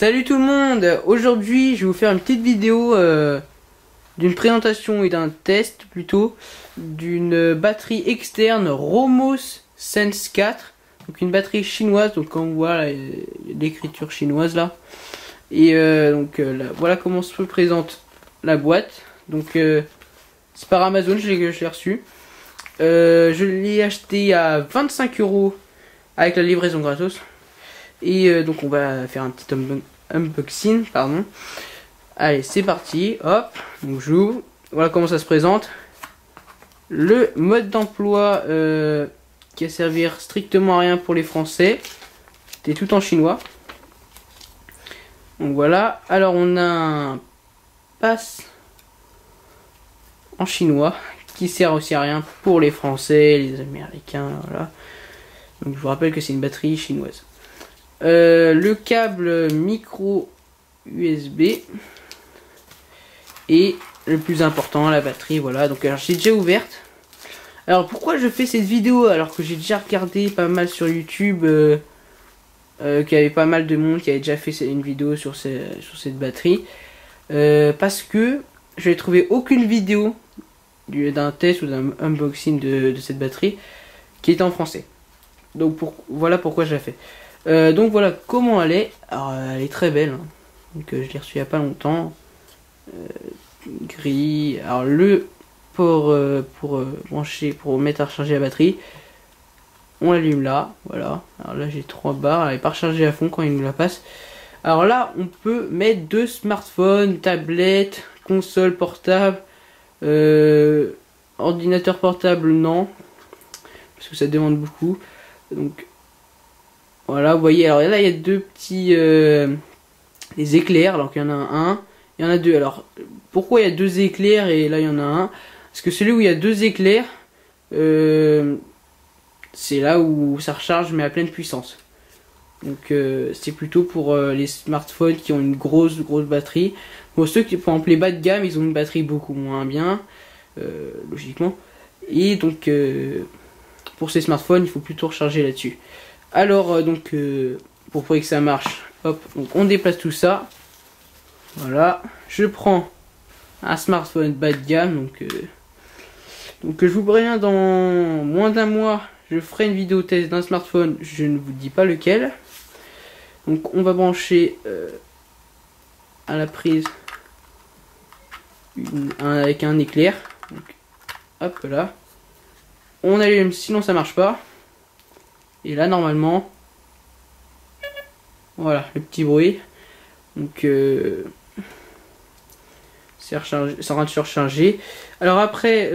Salut tout le monde. Aujourd'hui je vais vous faire une petite vidéo d'une présentation et d'un test plutôt d'une batterie externe Romos Sense 4. Donc une batterie chinoise, donc comme on voit l'écriture chinoise là. Et là, voilà comment se présente la boîte. Donc c'est par Amazon, je l'ai reçu. Je l'ai acheté à 25 € avec la livraison gratos. Et donc on va faire un petit unboxing, pardon. Allez, c'est parti. Hop, donc j'ouvre. Voilà comment ça se présente. Le mode d'emploi qui va servir strictement à rien pour les Français. C'était tout en chinois. Donc voilà. Alors on a un pass en chinois qui sert aussi à rien pour les Français, les Américains. Voilà. Donc je vous rappelle que c'est une batterie chinoise. Le câble micro USB et le plus important, la batterie. Voilà, donc alors j'ai déjà ouverte. Alors pourquoi je fais cette vidéo alors que j'ai déjà regardé pas mal sur YouTube, qu'il y avait pas mal de monde qui avait déjà fait une vidéo sur cette batterie, parce que je n'ai trouvé aucune vidéo d'un test ou d'un unboxing de cette batterie qui est en français. Donc voilà pourquoi je la fais. Donc voilà comment elle est. Alors elle est très belle, hein. Donc je l'ai reçue il n'y a pas longtemps. Gris. Alors le port pour brancher, pour mettre à recharger la batterie, on l'allume là. Voilà. Alors là j'ai 3 barres. Elle n'est pas rechargée à fond quand il nous la passe. Alors là on peut mettre 2 smartphones, tablettes, console portable, ordinateur portable non, parce que ça demande beaucoup. Donc voilà, vous voyez, alors là il y a deux petits les éclairs, alors qu'il y en a un, il y en a deux. Alors pourquoi il y a deux éclairs et là il y en a un? Parce que celui où il y a deux éclairs, c'est là où ça recharge mais à pleine puissance. Donc c'est plutôt pour les smartphones qui ont une grosse batterie. Pour ceux qui, par exemple les bas de gamme, ils ont une batterie beaucoup moins bien, logiquement. Et donc pour ces smartphones, il faut plutôt recharger là-dessus. Alors pour prouver que ça marche, hop, donc on déplace tout ça. Voilà, je prends un smartphone bas de gamme, donc je vous préviens, dans moins d'un mois je ferai une vidéo test d'un smartphone, je ne vous dis pas lequel. Donc on va brancher à la prise avec un éclair. Donc, hop là, on allume, sinon ça marche pas. Et là normalement, voilà le petit bruit. Donc c'est rechargé, c'est en train de se recharger. Alors après,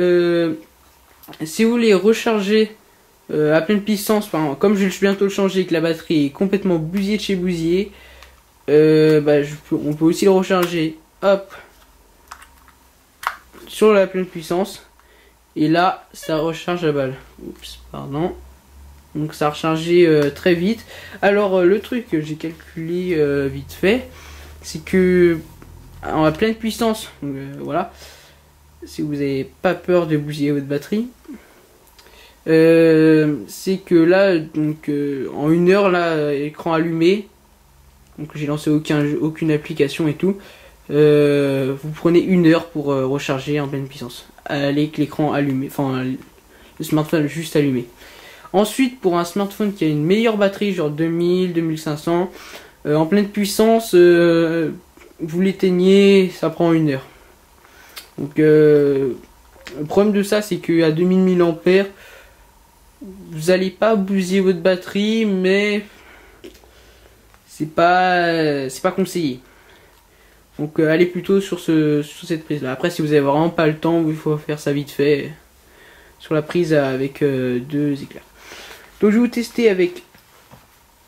si vous voulez recharger à pleine puissance, comme je vais bientôt le changer et que la batterie est complètement bousillée de chez bousillée, on peut aussi le recharger, hop, sur la pleine puissance. Et là, ça recharge à balle. Oups, pardon. Donc ça a rechargé très vite. Alors le truc que j'ai calculé vite fait, c'est que à pleine puissance, voilà, si vous n'avez pas peur de bousiller votre batterie, c'est que là, donc en 1 heure là, écran allumé, donc j'ai lancé aucune application et tout, vous prenez 1 heure pour recharger en pleine puissance avec l'écran allumé, enfin le smartphone juste allumé. Ensuite, pour un smartphone qui a une meilleure batterie, genre 2000-2500, en pleine puissance, vous l'éteignez, ça prend 1 heure. Donc le problème de ça, c'est qu'à 2000 mAh, vous n'allez pas bousiller votre batterie, mais c'est pas conseillé. Donc allez plutôt sur cette prise là. Après, si vous avez vraiment pas le temps, il faut faire ça vite fait sur la prise avec 2 éclairs. Donc je vais vous tester avec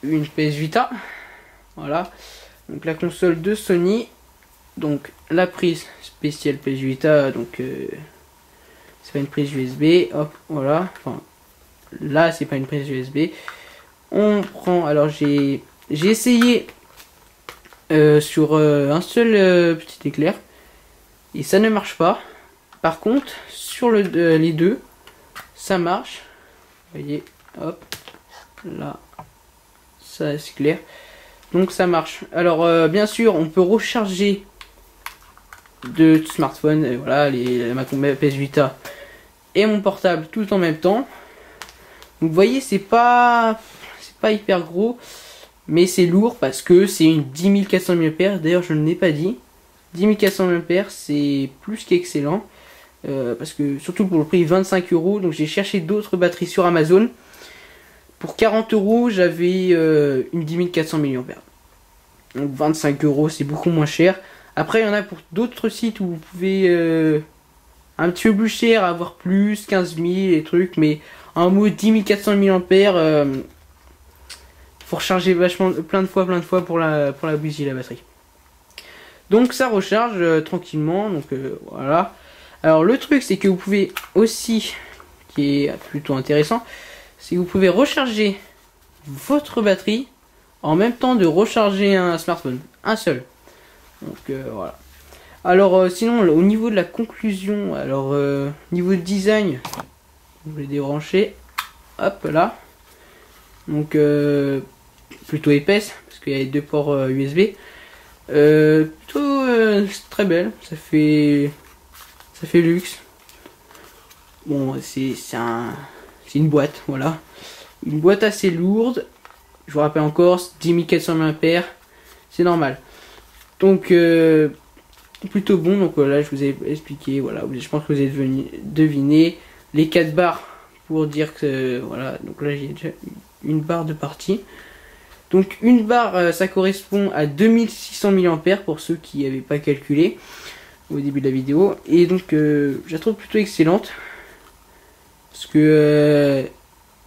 une PS Vita. Voilà. Donc la console de Sony. Donc la prise spéciale PS Vita. Donc c'est pas une prise USB. Hop, voilà. Enfin là c'est pas une prise USB. On prend. Alors j'ai essayé sur un seul petit éclair et ça ne marche pas. Par contre sur les deux ça marche. Vous voyez, hop, là, ça c'est clair. Donc ça marche. Alors bien sûr, on peut recharger de smartphone, et voilà, ma PS Vita et mon portable tout en même temps. Donc vous voyez, c'est pas hyper gros, mais c'est lourd parce que c'est une 10400 mAh. D'ailleurs, je ne l'ai pas dit. 10400 mAh, c'est plus qu'excellent. Parce que surtout pour le prix 25 euros, donc j'ai cherché d'autres batteries sur Amazon. Pour 40 euros, j'avais une 10400 mAh. Donc 25 euros, c'est beaucoup moins cher. Après, il y en a pour d'autres sites où vous pouvez un petit peu plus cher, avoir plus, 15 000 et trucs, mais en mode 10400 mAh, faut recharger vachement, plein de fois pour la bougie, la batterie. Donc ça recharge tranquillement, donc voilà. Alors le truc, c'est que vous pouvez aussi, qui est plutôt intéressant, c'est que vous pouvez recharger votre batterie en même temps de recharger un smartphone, un seul. Donc voilà. Alors sinon, au niveau de la conclusion, alors niveau de design, je vais débrancher, hop là. Donc plutôt épaisse parce qu'il y a 2 ports USB. Plutôt très belle, ça fait luxe. Bon, c'est une boîte, voilà, une boîte assez lourde. Je vous rappelle encore, 10400 mAh, c'est normal. Donc plutôt bon. Donc là, je vous ai expliqué, voilà, je pense que vous avez deviné les 4 barres pour dire que voilà. Donc là, j'ai déjà une barre de partie. Donc une barre, ça correspond à 2600 mAh pour ceux qui n'avaient pas calculé au début de la vidéo. Et donc je la trouve plutôt excellente. Parce que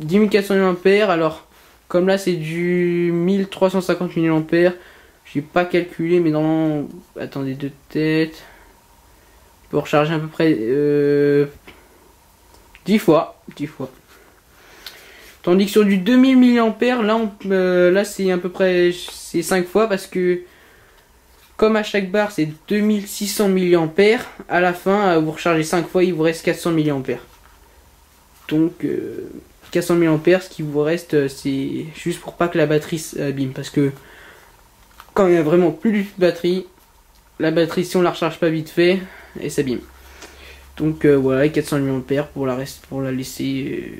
10400 mAh, alors comme là c'est du 1350 mAh, j'ai pas calculé, mais dans... Attendez, de tête... On peut recharger à peu près 10 fois. Tandis que sur du 2000 mAh, là c'est à peu près 5 fois, parce que comme à chaque barre c'est 2600 mAh, à la fin vous rechargez 5 fois, il vous reste 400 mAh. Donc 400 mAh, ce qui vous reste, c'est juste pour pas que la batterie s'abîme, parce que quand il y a vraiment plus de batterie, la batterie, si on la recharge pas vite fait, elle s'abîme. Donc voilà, 400 mAh pour la laisser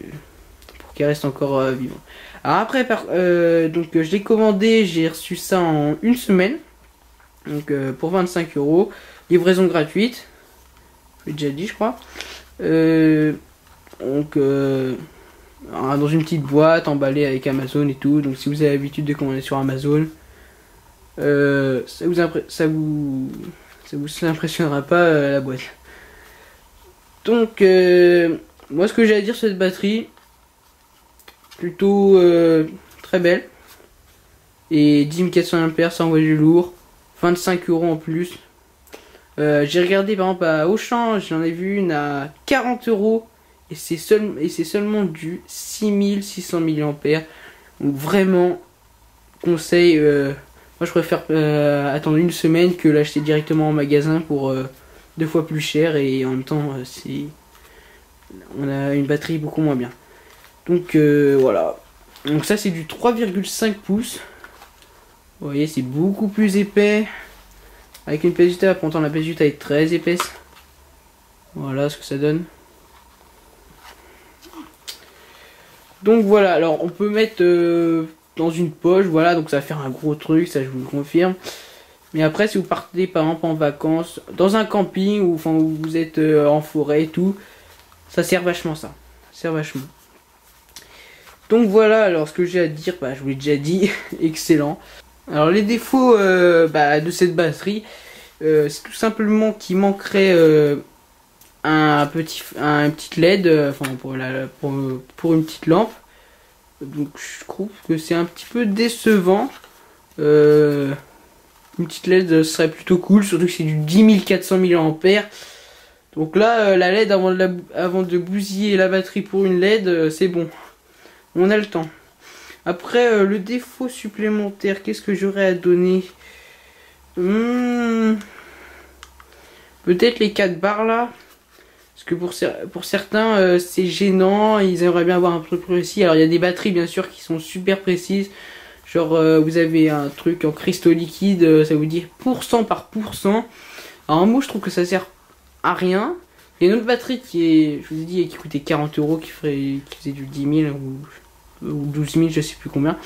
pour qu'elle reste encore vivante. Alors après, donc je l'ai commandé, j'ai reçu ça en une semaine, donc pour 25 euros, livraison gratuite, j'ai déjà dit, je crois. Donc dans une petite boîte emballée avec Amazon et tout. Donc si vous avez l'habitude de commander sur Amazon, ça vous impressionnera pas la boîte. Donc moi, ce que j'ai à dire sur cette batterie, plutôt très belle, et 10400 mAh, ça envoie du lourd, 25 euros en plus. J'ai regardé par exemple à Auchan, j'en ai vu une à 40 euros, et c'est seulement du 6600 mAh. Donc vraiment conseil. Moi je préfère attendre une semaine que l'acheter directement en magasin pour 2 fois plus cher, et en même temps on a une batterie beaucoup moins bien. Donc voilà. Donc ça c'est du 3,5 pouces. Vous voyez, c'est beaucoup plus épais. Avec une PS Vita, pourtant la PS Vita est très épaisse. Voilà ce que ça donne. Donc voilà, alors on peut mettre dans une poche, voilà, donc ça va faire un gros truc, ça je vous le confirme. Mais après, si vous partez par exemple en vacances, dans un camping, ou enfin où vous êtes en forêt et tout, ça sert vachement, ça. Ça sert vachement. Donc voilà, alors ce que j'ai à dire, bah, je vous l'ai déjà dit, excellent. Alors les défauts de cette batterie, c'est tout simplement qu'il manquerait un petit LED, enfin pour une petite lampe. Donc je trouve que c'est un petit peu décevant. Une petite LED serait plutôt cool, surtout que c'est du 10400 mAh. Donc là, la LED avant de bousiller la batterie pour une LED, c'est bon. On a le temps. Après, le défaut supplémentaire, qu'est-ce que j'aurais à donner? Peut-être les 4 barres là. Parce que pour certains, c'est gênant. Ils aimeraient bien avoir un truc précis. Alors il y a des batteries bien sûr qui sont super précises. Genre vous avez un truc en cristaux liquides, ça vous dit pourcent par pourcent. Alors moi je trouve que ça sert à rien. Il y a une autre batterie qui est, je vous ai dit, qui coûtait 40 euros, qui faisait du 10 000 ou 12 000, je sais plus combien.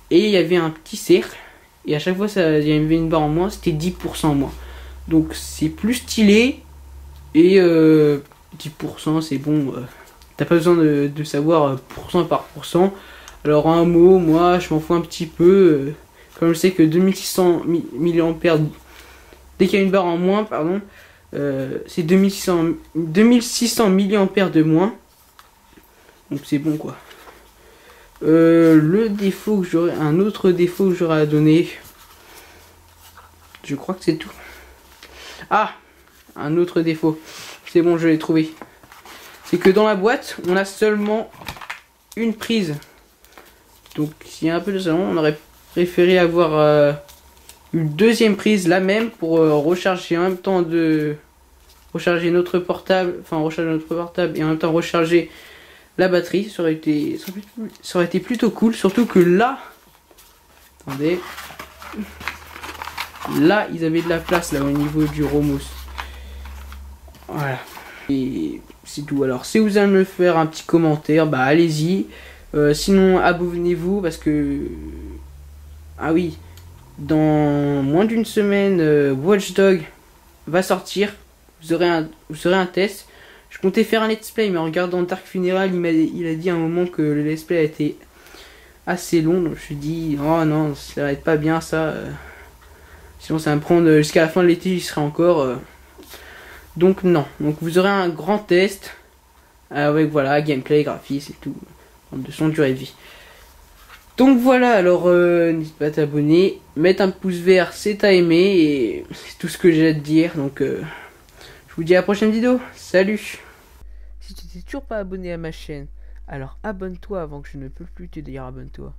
Et il y avait un petit cercle. Et à chaque fois, il y avait une barre en moins, c'était 10% en moins. Donc c'est plus stylé. Et 10% c'est bon. T'as pas besoin de savoir pourcent par pourcent. Alors un mot, moi je m'en fous un petit peu. Comme je sais que 2600 mAh, dès qu'il y a une barre en moins, pardon, c'est 2600 mAh de moins. Donc c'est bon quoi. Le défaut que j'aurais, un autre défaut que j'aurais à donner, je crois que c'est tout. Ah, un autre défaut, c'est bon, je l'ai trouvé. C'est que dans la boîte, on a seulement une prise. Donc s'il y a un peu de salon, on aurait préféré avoir une deuxième prise, la même, pour recharger en même temps recharger notre portable, et en même temps recharger la batterie. Ça aurait été plutôt cool, surtout que là, attendez, là ils avaient de la place là au niveau du Romos. Voilà, et c'est tout. Alors si vous allez me faire un petit commentaire, bah allez-y. Sinon abonnez-vous, parce que ah oui, dans moins d'une semaine, Watch Dogs va sortir. Vous aurez un test. Je comptais faire un let's play, mais en regardant Dark Funeral, il a dit à un moment que le let's play a été assez long. Donc je me suis dit, oh non, ça va être pas bien ça. Sinon ça va me prendre jusqu'à la fin de l'été, il sera encore. Donc non. Donc vous aurez un grand test avec voilà, gameplay, graphisme et tout. De son durée de vie. Donc voilà, alors n'hésite pas à t'abonner, mettre un pouce vert, c'est à aimer, et c'est tout ce que j'ai à te dire. Donc je vous dis à la prochaine vidéo. Salut! Si tu n'es toujours pas abonné à ma chaîne, alors abonne-toi avant que je ne peux plus te dire abonne-toi.